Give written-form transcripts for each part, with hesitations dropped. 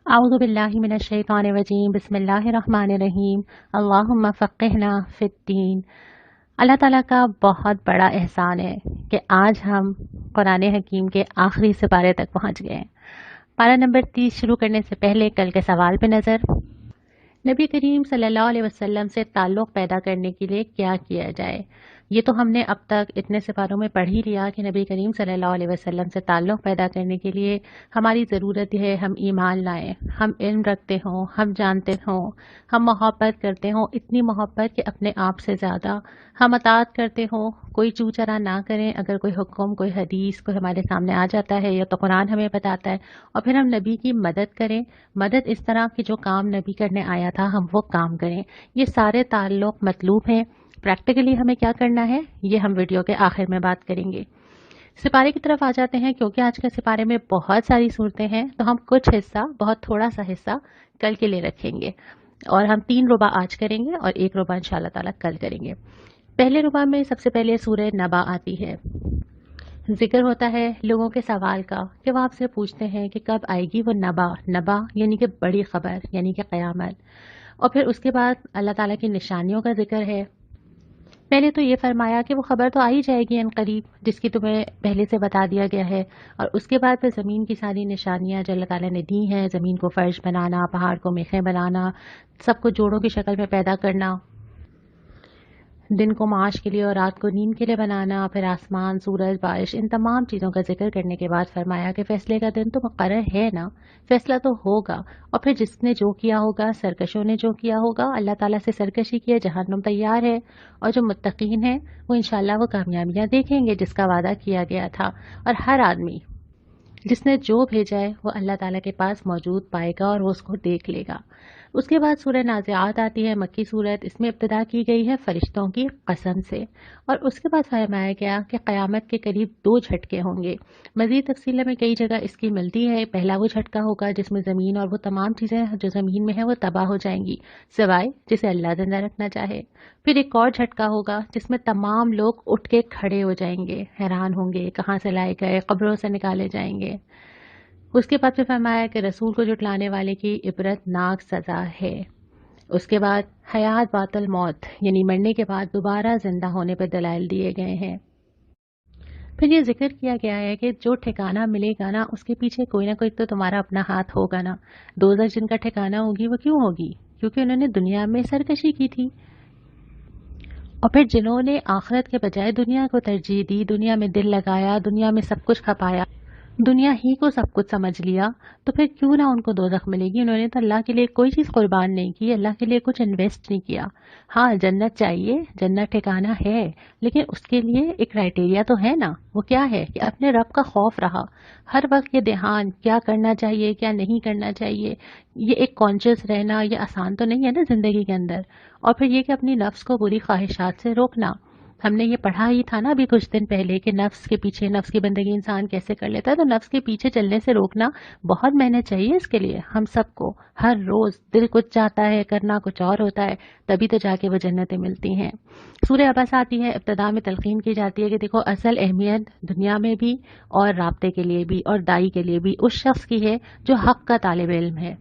اعوذ باللہ من الشیطان الرجیم بسم اللہ الرحمن الرحیم اللہم فقہنا فی الدین۔ اللہ تعالیٰ کا بہت بڑا احسان ہے کہ آج ہم قرآن حکیم کے آخری سپارے تک پہنچ گئے ہیں۔ پارہ نمبر 30 شروع کرنے سے پہلے کل کے سوال پہ نظر۔ نبی کریم صلی اللہ علیہ وسلم سے تعلق پیدا کرنے کے لیے کیا کیا جائے؟ یہ تو ہم نے اب تک اتنے سپاروں میں پڑھ ہی لیا کہ نبی کریم صلی اللہ علیہ وسلم سے تعلق پیدا کرنے کے لیے ہماری ضرورت ہے ہم ایمان لائیں، ہم علم رکھتے ہوں، ہم جانتے ہوں، ہم محبت کرتے ہوں، اتنی محبت کہ اپنے آپ سے زیادہ ہم اطاعت کرتے ہوں، کوئی چو چرا نہ کریں۔ اگر کوئی حکم، کوئی حدیث کوئی ہمارے سامنے آ جاتا ہے یا تو قرآن ہمیں بتاتا ہے، اور پھر ہم نبی کی مدد کریں۔ مدد اس طرح کہ جو کام نبی کرنے آیا تھا ہم وہ کام کریں۔ یہ سارے تعلق مطلوب ہیں۔ پریکٹیکلی ہمیں کیا کرنا ہے یہ ہم ویڈیو کے آخر میں بات کریں گے۔ سپارے کی طرف آ جاتے ہیں۔ کیونکہ آج کے سپارے میں بہت ساری صورتیں ہیں تو ہم کچھ حصہ، بہت تھوڑا سا حصہ کل کے لیے رکھیں گے، اور ہم 3 ربع آج کریں گے اور 1 ربع انشاءاللہ تعالیٰ کل کریں گے۔ پہلے ربع میں سب سے پہلے سورہ نبا آتی ہے۔ ذکر ہوتا ہے لوگوں کے سوال کا کہ وہ آپ سے پوچھتے ہیں کہ کب آئے گی وہ نبا یعنی کہ بڑی خبر، یعنی کہ قیامت۔ اور پھر اس کے بعد اللہ تعالیٰ کی نشانیوں کا ذکر ہے۔ پہلے تو یہ فرمایا کہ وہ خبر تو آئی جائے گی ان قریب، جس کی تمہیں پہلے سے بتا دیا گیا ہے، اور اس کے بعد پھر زمین کی ساری نشانیاں جو اللہ تعالیٰ نے دی ہیں، زمین کو فرش بنانا، پہاڑ کو میخیں بنانا، سب کو جوڑوں کی شکل میں پیدا کرنا، دن کو معاش کے لیے اور رات کو نیند کے لیے بنانا، پھر آسمان، سورج، بارش، ان تمام چیزوں کا ذکر کرنے کے بعد فرمایا کہ فیصلے کا دن تو مقرر ہے نا، فیصلہ تو ہوگا، اور پھر جس نے جو کیا ہوگا، سرکشوں نے جو کیا ہوگا، اللہ تعالیٰ سے سرکشی کی ہے، جہنم تیار ہے، اور جو متقین ہیں وہ انشاءاللہ وہ کامیابیاں دیکھیں گے جس کا وعدہ کیا گیا تھا۔ اور ہر آدمی جس نے جو بھیجا ہے وہ اللہ تعالیٰ کے پاس موجود پائے گا اور وہ اس کو دیکھ لے گا۔ اس کے بعد سورہ نازعات آتی ہے، مکی صورت۔ اس میں ابتدا کی گئی ہے فرشتوں کی قسم سے، اور اس کے بعد فرمایا گیا کہ قیامت کے قریب 2 جھٹکے ہوں گے۔ مزید تفصیل میں کئی جگہ اس کی ملتی ہے۔ پہلا وہ جھٹکا ہوگا جس میں زمین اور وہ تمام چیزیں جو زمین میں ہیں وہ تباہ ہو جائیں گی، سوائے جسے اللہ زندہ رکھنا چاہے۔ پھر ایک اور جھٹکا ہوگا جس میں تمام لوگ اٹھ کے کھڑے ہو جائیں گے، حیران ہوں گے کہاں سے لائے گئے، قبروں سے نکالے جائیں گے۔ اس کے بعد پھر فرمایا کہ رسول کو جھٹلانے والے کی عبرت ناک سزا ہے۔ اس کے بعد حیات بعد الموت یعنی مرنے کے بعد دوبارہ زندہ ہونے پر دلائل دیے گئے ہیں۔ پھر یہ ذکر کیا گیا ہے کہ جو ٹھکانہ ملے گا نا اس کے پیچھے کوئی نہ کوئی تو تمہارا اپنا ہاتھ ہوگا نا۔ دوزخ جن کا ٹھکانہ ہوگی وہ کیوں ہوگی؟ کیونکہ انہوں نے دنیا میں سرکشی کی تھی، اور پھر جنہوں نے آخرت کے بجائے دنیا کو ترجیح دی، دنیا میں دل لگایا، دنیا میں سب کچھ کھپایا، دنیا ہی کو سب کچھ سمجھ لیا، تو پھر کیوں نہ ان کو دوزخ ملے گی؟ انہوں نے تو اللہ کے لیے کوئی چیز قربان نہیں کی، اللہ کے لیے کچھ انویسٹ نہیں کیا۔ ہاں جنت چاہیے، جنت ٹھکانہ ہے، لیکن اس کے لیے ایک کرائٹیریا تو ہے نا۔ وہ کیا ہے کہ اپنے رب کا خوف رہا، ہر وقت یہ دھیان کیا کرنا چاہیے کیا نہیں کرنا چاہیے، یہ ایک کانشیس رہنا یہ آسان تو نہیں ہے نا زندگی کے اندر۔ اور پھر یہ کہ اپنی نفس کو بری خواہشات سے روکنا۔ ہم نے یہ پڑھا ہی تھا نا ابھی کچھ دن پہلے کہ نفس کے پیچھے، نفس کی بندگی انسان کیسے کر لیتا ہے، تو نفس کے پیچھے چلنے سے روکنا بہت محنت چاہیے اس کے لیے ہم سب کو۔ ہر روز دل کچھ چاہتا ہے، کرنا کچھ اور ہوتا ہے، تبھی تو جا کے وہ جنتیں ملتی ہیں۔ سورہ عبس آتی ہے، ابتدا میں تلقین کی جاتی ہے کہ دیکھو اصل اہمیت دنیا میں بھی اور رابطے کے لیے بھی اور دائی کے لیے بھی اس شخص کی ہے جو حق کا طالب علم ہے۔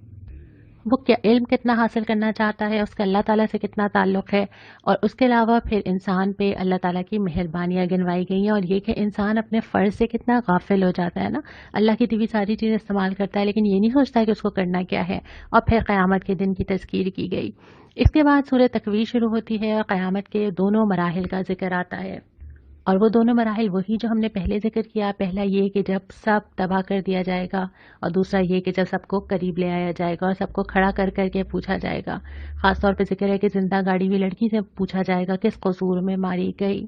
وہ کیا علم کتنا حاصل کرنا چاہتا ہے، اس کا اللہ تعالیٰ سے کتنا تعلق ہے، اور اس کے علاوہ پھر انسان پہ اللہ تعالیٰ کی مہربانیاں گنوائی گئی ہیں، اور یہ کہ انسان اپنے فرض سے کتنا غافل ہو جاتا ہے نا۔ اللہ کی دی ہوئی ساری چیزیں استعمال کرتا ہے لیکن یہ نہیں سوچتا کہ اس کو کرنا کیا ہے۔ اور پھر قیامت کے دن کی تذکیر کی گئی۔ اس کے بعد سورہ تکویر شروع ہوتی ہے اور قیامت کے دونوں مراحل کا ذکر آتا ہے، اور وہ دونوں مراحل وہی جو ہم نے پہلے ذکر کیا۔ پہلا یہ کہ جب سب تباہ کر دیا جائے گا، اور دوسرا یہ کہ جب سب کو قریب لے آیا جائے گا اور سب کو کھڑا کر کر کے پوچھا جائے گا۔ خاص طور پہ ذکر ہے کہ زندہ گاڑی ہوئی لڑکی سے پوچھا جائے گا کس قصور میں ماری گئی۔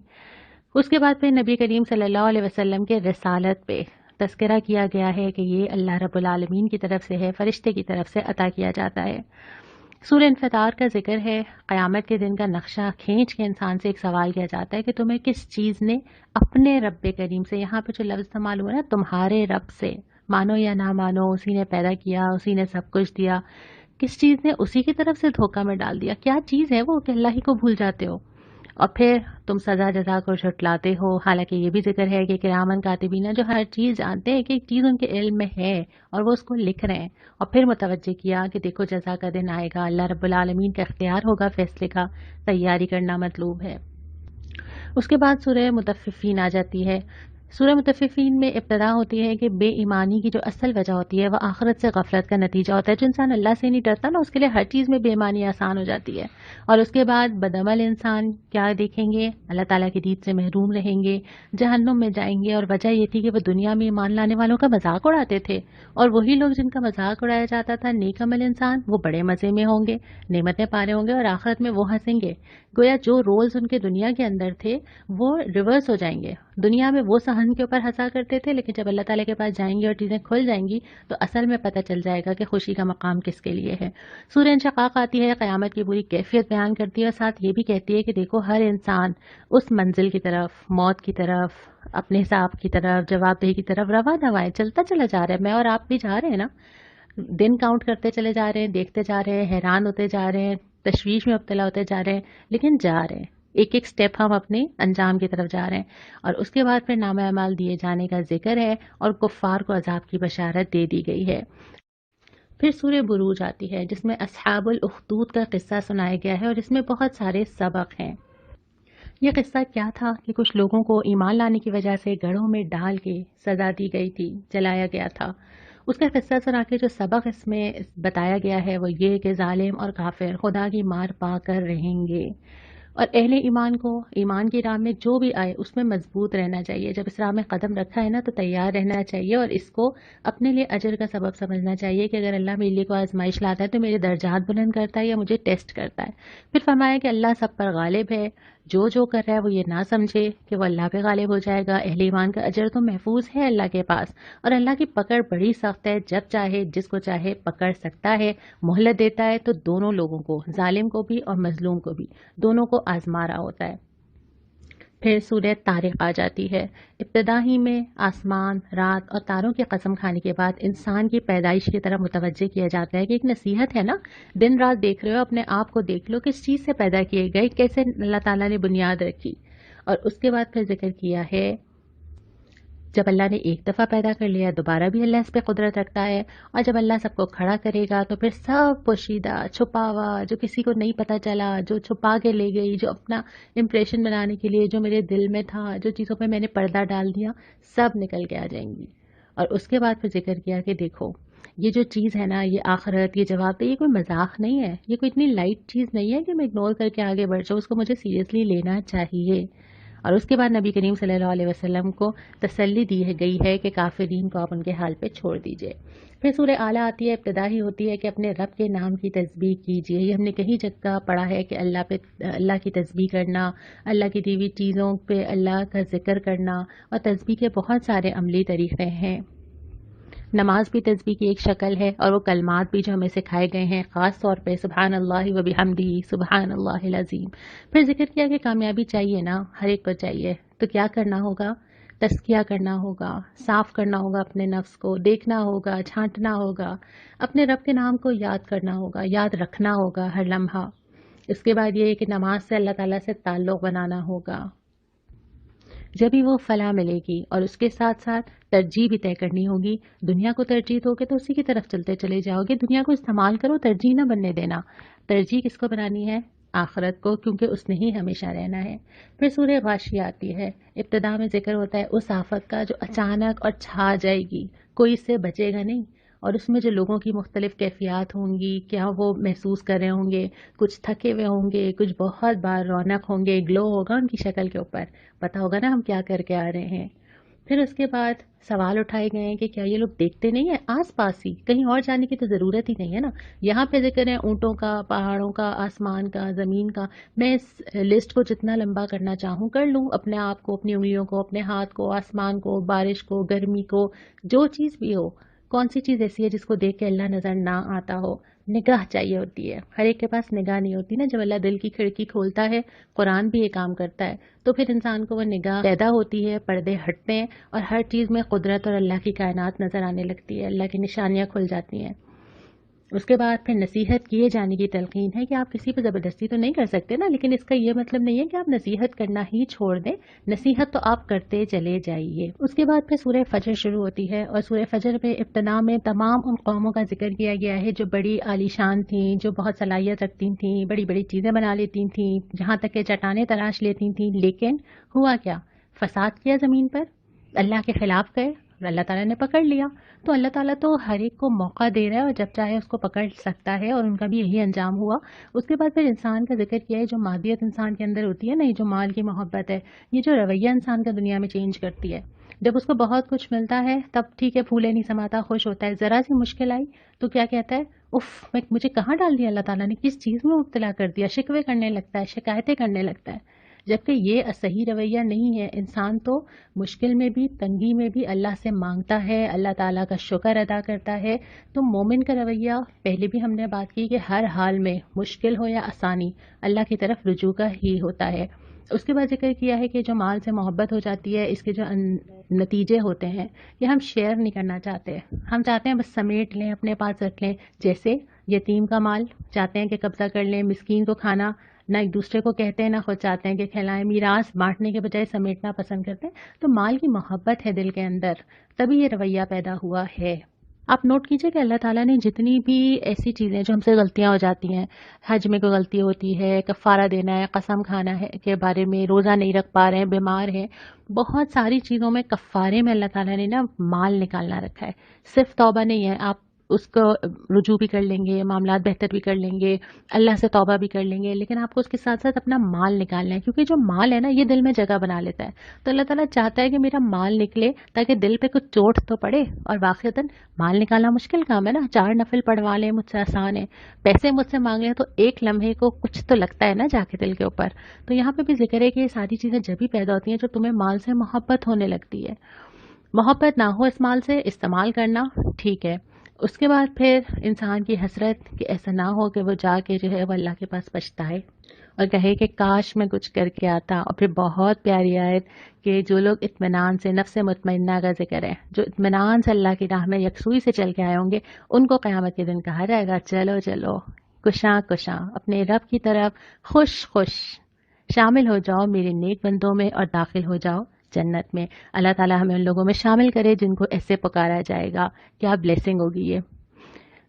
اس کے بعد پھر نبی کریم صلی اللہ علیہ وسلم کے رسالت پہ تذکرہ کیا گیا ہے کہ یہ اللہ رب العالمین کی طرف سے ہے، فرشتے کی طرف سے عطا کیا جاتا ہے۔ سورہ انفطار کا ذکر ہے، قیامت کے دن کا نقشہ کھینچ کے انسان سے ایک سوال کیا جاتا ہے کہ تمہیں کس چیز نے اپنے رب کریم سے، یہاں پہ جو لفظ استعمال ہوا ہے تمہارے رب سے، مانو یا نہ مانو اسی نے پیدا کیا، اسی نے سب کچھ دیا، کس چیز نے اسی کی طرف سے دھوکہ میں ڈال دیا؟ کیا چیز ہے وہ کہ اللہ ہی کو بھول جاتے ہو؟ اور پھر تم سزا جزا کو جھٹلاتے ہو، حالانکہ یہ بھی ذکر ہے کہ کرامن کاتبین جو ہر چیز جانتے ہیں کہ ایک چیز ان کے علم میں ہے اور وہ اس کو لکھ رہے ہیں، اور پھر متوجہ کیا کہ دیکھو جزا کا دن آئے گا، اللہ رب العالمین کا اختیار ہوگا، فیصلے کا تیاری کرنا مطلوب ہے۔ اس کے بعد سورہ مطففین آ جاتی ہے۔ سورہ مطففین میں ابتدا ہوتی ہے کہ بے ایمانی کی جو اصل وجہ ہوتی ہے وہ آخرت سے غفلت کا نتیجہ ہوتا ہے۔ جو انسان اللہ سے نہیں ڈرتا نا، اس کے لیے ہر چیز میں بے ایمانی آسان ہو جاتی ہے۔ اور اس کے بعد بدعمل انسان کیا دیکھیں گے؟ اللہ تعالیٰ کی دید سے محروم رہیں گے، جہنم میں جائیں گے۔ اور وجہ یہ تھی کہ وہ دنیا میں ایمان لانے والوں کا مذاق اڑاتے تھے، اور وہی لوگ جن کا مذاق اڑایا جاتا تھا، نیک عمل انسان، وہ بڑے مزے میں ہوں گے، نعمتیں پا رہے ہوں گے، اور آخرت میں وہ ہنسیں گے۔ گویا جو رولز ان کے دنیا کے اندر تھے وہ ریورس ہو جائیں گے۔ دنیا میں وہ صحن کے اوپر ہنسا کرتے تھے، لیکن جب اللہ تعالیٰ کے پاس جائیں گے اور چیزیں کھل جائیں گی تو اصل میں پتہ چل جائے گا کہ خوشی کا مقام کس کے لیے ہے۔ سورہ انشقاق آتی ہے، قیامت کی پوری کیفیت بیان کرتی ہے، اور ساتھ یہ بھی کہتی ہے کہ دیکھو ہر انسان اس منزل کی طرف، موت کی طرف، اپنے حساب کی طرف، جواب دہی کی طرف رواں دوائیں چلتا چلا جا رہا ہے۔ میں اور آپ بھی جا رہے ہیں نا، دن کاؤنٹ کرتے چلے جا رہے ہیں، دیکھتے جا رہے ہیں، حیران ہوتے جا رہے ہیں، تشویش میں مبتلا ہوتے جا رہے ہیں، لیکن جا رہے ہیں، ایک ایک سٹیپ ہم اپنے انجام کی طرف جا رہے ہیں۔ اور اس کے بعد پھر نامہ اعمال دیے جانے کا ذکر ہے، اور کفار کو عذاب کی بشارت دے دی گئی ہے۔ پھر سورہ بروج آتی ہے جس میں اصحاب الاخدود کا قصہ سنایا گیا ہے، اور اس میں بہت سارے سبق ہیں۔ یہ قصہ کیا تھا کہ کچھ لوگوں کو ایمان لانے کی وجہ سے گڑھوں میں ڈال کے سزا دی گئی تھی، جلایا گیا تھا۔ اس کا قصہ سنا کے جو سبق اس میں بتایا گیا ہے وہ یہ کہ ظالم اور کافر خدا کی مار پا کر رہیں گے، اور اہل ایمان کو ایمان کی راہ میں جو بھی آئے اس میں مضبوط رہنا چاہیے۔ جب اس راہ میں قدم رکھا ہے نا تو تیار رہنا چاہیے، اور اس کو اپنے لیے اجر کا سبب سمجھنا چاہیے کہ اگر اللہ میرے لیے کوئی آزمائش لاتا ہے تو میرے درجات بلند کرتا ہے یا مجھے ٹیسٹ کرتا ہے۔ پھر فرمایا کہ اللہ سب پر غالب ہے، جو کر رہا ہے وہ یہ نہ سمجھے کہ وہ اللہ پہ غالب ہو جائے گا۔ اہل ایمان کا اجر تو محفوظ ہے اللہ کے پاس، اور اللہ کی پکڑ بڑی سخت ہے، جب چاہے جس کو چاہے پکڑ سکتا ہے، مہلت دیتا ہے تو دونوں لوگوں کو، ظالم کو بھی اور مظلوم کو بھی، دونوں کو آزما رہا ہوتا ہے۔ پھر سورہ طارق آ جاتی ہے۔ ابتدا ہی میں آسمان، رات اور تاروں کی قسم کھانے کے بعد انسان کی پیدائش کی طرف متوجہ کیا جاتا ہے کہ ایک نصیحت ہے نا، دن رات دیکھ رہے ہو، اپنے آپ کو دیکھ لو کس چیز سے پیدا کیے گئے، کیسے اللہ تعالیٰ نے بنیاد رکھی۔ اور اس کے بعد پھر ذکر کیا ہے جب اللہ نے ایک دفعہ پیدا کر لیا دوبارہ بھی اللہ اس پہ قدرت رکھتا ہے، اور جب اللہ سب کو کھڑا کرے گا تو پھر سب پوشیدہ، چھپا ہوا، جو کسی کو نہیں پتہ چلا، جو چھپا کے لے گئی، جو اپنا امپریشن بنانے کے لیے جو میرے دل میں تھا، جو چیزوں پہ میں نے پردہ ڈال دیا، سب نکل کے آ جائیں گی۔ اور اس کے بعد پھر ذکر کیا کہ دیکھو یہ جو چیز ہے نا، یہ آخرت، یہ جواب تو یہ کوئی مذاق نہیں ہے، یہ کوئی اتنی لائٹ چیز نہیں ہے کہ میں اگنور کر کے آگے بڑھ جاؤں، اس کو مجھے سیریسلی لینا چاہیے۔ اور اس کے بعد نبی کریم صلی اللہ علیہ وسلم کو تسلی دی گئی ہے کہ کافرین کو آپ ان کے حال پہ چھوڑ دیجئے۔ پھر سورہ اعلیٰ آتی ہے، ابتدا ہی ہوتی ہے کہ اپنے رب کے نام کی تسبیح کیجئے۔ یہ ہم نے کہیں جگہ پڑھا ہے کہ اللہ کی تسبیح کرنا، اللہ کی دی ہوئی چیزوں پہ اللہ کا ذکر کرنا، اور تسبیح کے بہت سارے عملی طریقے ہیں۔ نماز بھی تسبیح کی ایک شکل ہے، اور وہ کلمات بھی جو ہمیں سکھائے گئے ہیں، خاص طور پہ سبحان اللہ و بحمدہ، سبحان اللہ العظیم۔ پھر ذکر کیا کہ کامیابی چاہیے نا، ہر ایک کو چاہیے، تو کیا کرنا ہوگا؟ تزکیہ کرنا ہوگا، صاف کرنا ہوگا اپنے نفس کو، دیکھنا ہوگا، چھانٹنا ہوگا، اپنے رب کے نام کو یاد کرنا ہوگا، یاد رکھنا ہوگا ہر لمحہ۔ اس کے بعد یہ ہے کہ نماز سے اللہ تعالیٰ سے تعلق بنانا ہوگا، جبھی وہ فلاح ملے گی۔ اور اس کے ساتھ ساتھ ترجیح بھی طے کرنی ہوگی، دنیا کو ترجیح دو گے تو اسی کی طرف چلتے چلے جاؤ گے، دنیا کو استعمال کرو، ترجیح نہ بننے دینا۔ ترجیح کس کو بنانی ہے؟ آخرت کو، کیونکہ اس نے ہی ہمیشہ رہنا ہے۔ پھر سورہ غاشیہ آتی ہے، ابتدا میں ذکر ہوتا ہے اس آفت کا جو اچانک اور چھا جائے گی، کوئی اس سے بچے گا نہیں، اور اس میں جو لوگوں کی مختلف کیفیات ہوں گی، کیا وہ محسوس کر رہے ہوں گے، کچھ تھکے ہوئے ہوں گے، کچھ بہت بار رونق ہوں گے، گلو ہوگا ان کی شکل کے اوپر، پتہ ہوگا نا ہم کیا کر کے آ رہے ہیں۔ پھر اس کے بعد سوال اٹھائے گئے ہیں کہ کیا یہ لوگ دیکھتے نہیں ہیں آس پاس ہی، کہیں اور جانے کی تو ضرورت ہی نہیں ہے نا، یہاں پہ ذکر ہے اونٹوں کا، پہاڑوں کا، آسمان کا، زمین کا۔ میں اس لسٹ کو جتنا لمبا کرنا چاہوں کر لوں، اپنے آپ کو، اپنی انگلیوں کو، اپنے ہاتھ کو، آسمان کو، بارش کو، گرمی کو، جو چیز بھی ہو، کون سی چیز ایسی ہے جس کو دیکھ کے اللہ نظر نہ آتا ہو؟ نگاہ چاہیے ہوتی ہے، ہر ایک کے پاس نگاہ نہیں ہوتی نا۔ جب اللہ دل کی کھڑکی کھولتا ہے، قرآن بھی یہ کام کرتا ہے، تو پھر انسان کو وہ نگاہ پیدا ہوتی ہے، پردے ہٹتے ہیں، اور ہر چیز میں قدرت اور اللہ کی کائنات نظر آنے لگتی ہے، اللہ کی نشانیاں کھل جاتی ہیں۔ اس کے بعد پھر نصیحت کیے جانے کی تلقین ہے کہ آپ کسی پہ زبردستی تو نہیں کر سکتے نا، لیکن اس کا یہ مطلب نہیں ہے کہ آپ نصیحت کرنا ہی چھوڑ دیں، نصیحت تو آپ کرتے چلے جائیے۔ اس کے بعد پھر سورہ فجر شروع ہوتی ہے، اور سورہ فجر میں ابتدا میں تمام ان قوموں کا ذکر کیا گیا ہے جو بڑی عالیشان تھیں، جو بہت صلاحیت رکھتی تھیں، بڑی بڑی چیزیں بنا لیتی تھیں، جہاں تک کہ چٹانیں تراش لیتی تھیں، لیکن ہوا کیا؟ فساد کیا زمین پر، اللہ کے خلاف گئے اور اللہ تعالیٰ نے پکڑ لیا۔ تو اللہ تعالیٰ تو ہر ایک کو موقع دے رہا ہے اور جب چاہے اس کو پکڑ سکتا ہے، اور ان کا بھی یہی انجام ہوا۔ اس کے بعد پھر انسان کا ذکر کیا ہے، جو مادیت انسان کے اندر ہوتی ہے نا، یہ جو مال کی محبت ہے، یہ جو رویہ انسان کا دنیا میں چینج کرتی ہے۔ جب اس کو بہت کچھ ملتا ہے تب ٹھیک ہے، پھولے نہیں سماتا، خوش ہوتا ہے، ذرا سی مشکل آئی تو کیا کہتا ہے؟ اف، مجھے کہاں ڈال دیا اللہ تعالیٰ نے، کس چیز میں مبتلا کر دیا، شکوے کرنے لگتا ہے، شکایتیں کرنے لگتا ہے۔ جبکہ یہ صحیح رویہ نہیں ہے۔ انسان تو مشکل میں بھی، تنگی میں بھی اللہ سے مانگتا ہے، اللہ تعالیٰ کا شکر ادا کرتا ہے۔ تو مومن کا رویہ، پہلے بھی ہم نے بات کی کہ ہر حال میں مشکل ہو یا آسانی، اللہ کی طرف رجوع کا ہی ہوتا ہے۔ اس کے بعد ذکر کیا ہے کہ جو مال سے محبت ہو جاتی ہے، اس کے جو نتیجے ہوتے ہیں یہ ہم شیئر نہیں کرنا چاہتے، ہم چاہتے ہیں بس سمیٹ لیں، اپنے پاس رکھ لیں۔ جیسے یتیم کا مال چاہتے ہیں کہ قبضہ کر لیں، مسکین کو کھانا نہ ایک دوسرے کو کہتے ہیں، نہ خود چاہتے ہیں کہ کھلائیں، میراث بانٹنے کے بجائے سمیٹنا پسند کرتے ہیں۔ تو مال کی محبت ہے دل کے اندر، تبھی یہ رویہ پیدا ہوا ہے۔ آپ نوٹ کیجئے کہ اللہ تعالیٰ نے جتنی بھی ایسی چیزیں جو ہم سے غلطیاں ہو جاتی ہیں، حج میں کوئی غلطی ہوتی ہے، کفارہ دینا ہے، قسم کھانا ہے کے بارے میں، روزہ نہیں رکھ پا رہے ہیں، بیمار ہیں، بہت ساری چیزوں میں کفارے میں اللہ تعالیٰ نے مال نکالنا رکھا ہے۔ صرف توبہ نہیں ہے، آپ اس کو رجوع بھی کر لیں گے، معاملات بہتر بھی کر لیں گے، اللہ سے توبہ بھی کر لیں گے، لیکن آپ کو اس کے ساتھ ساتھ اپنا مال نکالنا ہے، کیونکہ جو مال ہے نا یہ دل میں جگہ بنا لیتا ہے۔ تو اللہ تعالیٰ چاہتا ہے کہ میرا مال نکلے تاکہ دل پہ کچھ چوٹ تو پڑے، اور واقعتاً مال نکالنا مشکل کام ہے نا، 4 نفل پڑھوا لیں مجھ سے آسان ہے، پیسے مجھ سے مانگ لیں تو ایک لمحے کو کچھ تو لگتا ہے نا جا کے دل کے اوپر۔ تو یہاں پہ بھی ذکر ہے کہ یہ ساری چیزیں جب ہی پیدا ہوتی ہیں جو تمہیں مال سے محبت ہونے لگتی ہے۔ محبت نہ ہو اس مال سے، استعمال کرنا ٹھیک ہے، اس کے بعد پھر انسان کی حسرت کہ ایسا نہ ہو کہ وہ جا کے جو ہے وہ اللہ کے پاس پچھتائے اور کہے کہ کاش میں کچھ کر کے آتا۔ اور پھر بہت پیاری آیت کہ جو لوگ اطمینان سے، نفس مطمئنہ کا ذکر ہے، جو اطمینان سے اللہ کی راہ میں یکسوئی سے چل کے آئے ہوں گے، ان کو قیامت کے دن کہا جائے گا چلو چلو کشاں کشاں اپنے رب کی طرف خوش خوش شامل ہو جاؤ میرے نیک بندوں میں اور داخل ہو جاؤ جنت میں۔ اللہ تعالیٰ ہمیں ان لوگوں میں شامل کرے جن کو ایسے پکارا جائے گا۔ کیا بلیسنگ ہوگی یہ۔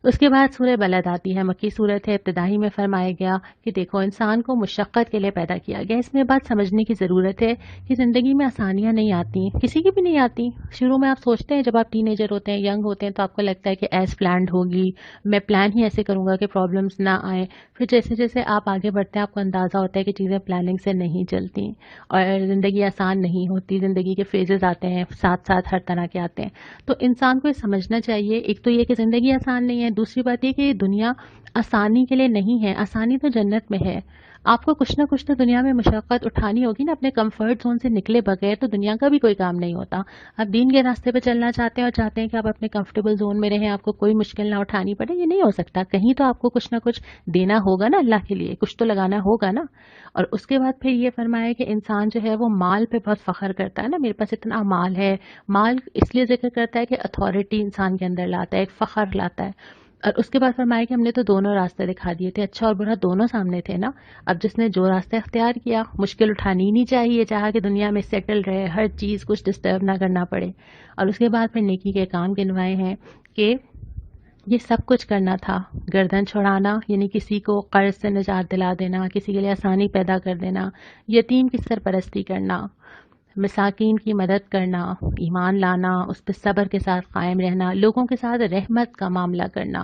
اس کے بعد سورہ بلد آتی ہے، مکی صورت ہے، ابتدائی میں فرمایا گیا کہ دیکھو انسان کو مشقت کے لیے پیدا کیا گیا۔ اس میں بات سمجھنے کی ضرورت ہے کہ زندگی میں آسانیاں نہیں آتی، کسی کی بھی نہیں آتی۔ شروع میں آپ سوچتے ہیں، جب آپ ٹین ایجر ہوتے ہیں، ینگ ہوتے ہیں، تو آپ کو لگتا ہے کہ ایز پلانڈ ہوگی، میں پلان ہی ایسے کروں گا کہ پرابلمس نہ آئیں۔ پھر جیسے جیسے آپ آگے بڑھتے ہیں آپ کو اندازہ ہوتا ہے کہ چیزیں پلاننگ سے نہیں چلتی اور زندگی آسان نہیں ہوتی، زندگی کے فیزز آتے ہیں ساتھ ساتھ ہر طرح کے آتے ہیں۔ تو انسان کو یہ سمجھنا چاہیے، ایک تو یہ کہ زندگی آسان نہیں ہے، دوسری بات یہ کہ یہ دنیا آسانی کے لیے نہیں ہے، آسانی تو جنت میں ہے۔ آپ کو کچھ نہ کچھ تو دنیا میں مشقت اٹھانی ہوگی نا، اپنے کمفرٹ زون سے نکلے بغیر تو دنیا کا بھی کوئی کام نہیں ہوتا۔ آپ دین کے راستے پہ چلنا چاہتے ہیں اور چاہتے ہیں کہ آپ اپنے کمفرٹیبل زون میں رہیں، آپ کو کوئی مشکل نہ اٹھانی پڑے، یہ نہیں ہو سکتا۔ کہیں تو آپ کو کچھ نہ کچھ دینا ہوگا نا اللہ کے لیے، کچھ تو لگانا ہوگا نا۔ اور اس کے بعد پھر یہ فرمایا کہ انسان جو ہے وہ مال پہ بہت فخر کرتا ہے نا، میرے پاس اتنا مال ہے۔ مال اس لیے ذکر کرتا ہے کہ اتھارٹی انسان کے اندر لاتا ہے، ایک فخر لاتا ہے۔ اور اس کے بعد فرمایا کہ ہم نے تو دونوں راستے دکھا دیے تھے، اچھا اور برا دونوں سامنے تھے نا۔ اب جس نے جو راستہ اختیار کیا، مشکل اٹھانی ہی نہیں چاہیے، چاہا کہ دنیا میں سیٹل رہے، ہر چیز کچھ ڈسٹرب نہ کرنا پڑے۔ اور اس کے بعد پھر نیکی کے کام گنوائے ہیں کہ یہ سب کچھ کرنا تھا، گردن چھڑانا یعنی کسی کو قرض سے نجات دلا دینا، کسی کے لیے آسانی پیدا کر دینا، یتیم کی سرپرستی کرنا، مساکین کی مدد کرنا، ایمان لانا، اس پہ صبر کے ساتھ قائم رہنا، لوگوں کے ساتھ رحمت کا معاملہ کرنا۔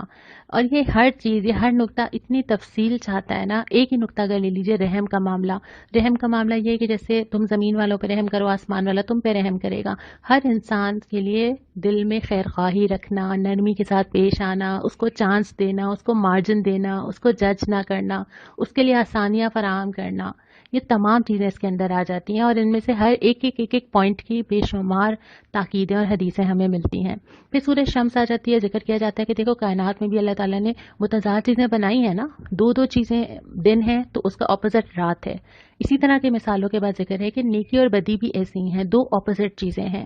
اور یہ ہر چیز، یہ ہر نقطہ اتنی تفصیل چاہتا ہے نا۔ ایک ہی نقطہ اگر لے لیجئے، رحم کا معاملہ۔ رحم کا معاملہ یہ کہ جیسے تم زمین والوں پہ رحم کرو، آسمان والا تم پہ رحم کرے گا۔ ہر انسان کے لیے دل میں خیر خواہی رکھنا، نرمی کے ساتھ پیش آنا، اس کو چانس دینا، اس کو مارجن دینا، اس کو جج نہ کرنا، اس کے لیے آسانیاں فراہم کرنا، یہ تمام چیزیں اس کے اندر آ جاتی ہیں۔ اور ان میں سے ہر ایک پوائنٹ کی بے شمار تاکیدیں اور حدیثیں ہمیں ملتی ہیں۔ پھر سورہ شمس آ جاتی ہے، ذکر کیا جاتا ہے کہ دیکھو کائنات میں بھی اللہ تعالیٰ نے متضاد چیزیں بنائی ہیں نا، دو چیزیں دن ہے تو اس کا اپوزٹ رات ہے۔ اسی طرح کے مثالوں کے بعد ذکر ہے کہ نیکی اور بدی بھی ایسی ہیں، 2 اپوزٹ چیزیں ہیں۔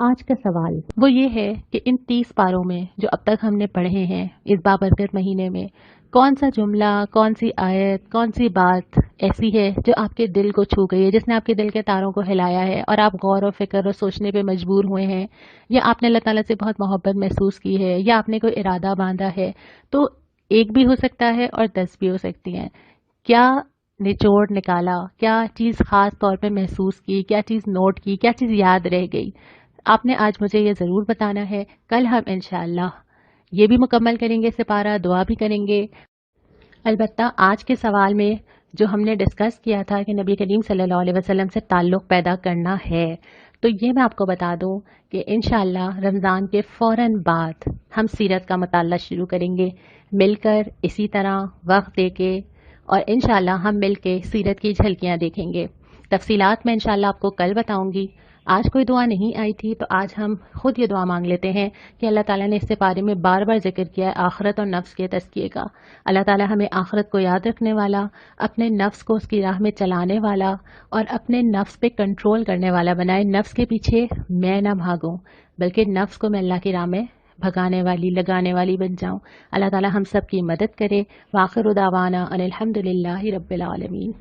آج کا سوال وہ یہ ہے کہ ان 30 پاروں میں جو اب تک ہم نے پڑھے ہیں اس بابرکت مہینے میں، کون سا جملہ، کون سی آیت، کون سی بات ایسی ہے جو آپ کے دل کو چھو گئی ہے، جس نے آپ کے دل کے تاروں کو ہلایا ہے اور آپ غور و فکر اور سوچنے پہ مجبور ہوئے ہیں، یا آپ نے اللہ تعالیٰ سے بہت محبت محسوس کی ہے، یا آپ نے کوئی ارادہ باندھا ہے؟ تو ایک بھی ہو سکتا ہے اور 10 بھی ہو سکتی ہیں۔ کیا نچوڑ نکالا، کیا چیز خاص طور پہ محسوس کی، کیا چیز نوٹ کی، کیا چیز یاد رہ گئی؟ آپ نے آج مجھے یہ ضرور بتانا ہے۔ کل ہم انشاءاللہ یہ بھی مکمل کریں گے سپارہ، دعا بھی کریں گے۔ البتہ آج کے سوال میں جو ہم نے ڈسکس کیا تھا کہ نبی کریم صلی اللہ علیہ وسلم سے تعلق پیدا کرنا ہے، تو یہ میں آپ کو بتا دوں کہ انشاءاللہ رمضان کے فوراً بعد ہم سیرت کا مطالعہ شروع کریں گے، مل کر اسی طرح وقت دے کے، اور انشاءاللہ ہم مل کے سیرت کی جھلکیاں دیکھیں گے۔ تفصیلات میں انشاءاللہ آپ کو کل بتاؤں گی۔ آج کوئی دعا نہیں آئی تھی تو آج ہم خود یہ دعا مانگ لیتے ہیں کہ اللہ تعالیٰ نے اس سے بارے میں بار بار ذکر کیا ہے آخرت اور نفس کے تزکیے کا۔ اللہ تعالیٰ ہمیں آخرت کو یاد رکھنے والا، اپنے نفس کو اس کی راہ میں چلانے والا اور اپنے نفس پہ کنٹرول کرنے والا بنائے۔ نفس کے پیچھے میں نہ بھاگوں بلکہ نفس کو میں اللہ کی راہ میں بھگانے والی، لگانے والی بن جاؤں۔ اللہ تعالیٰ ہم سب کی مدد کرے۔ وآخر دعوانا ان الحمد للہ رب العالمین۔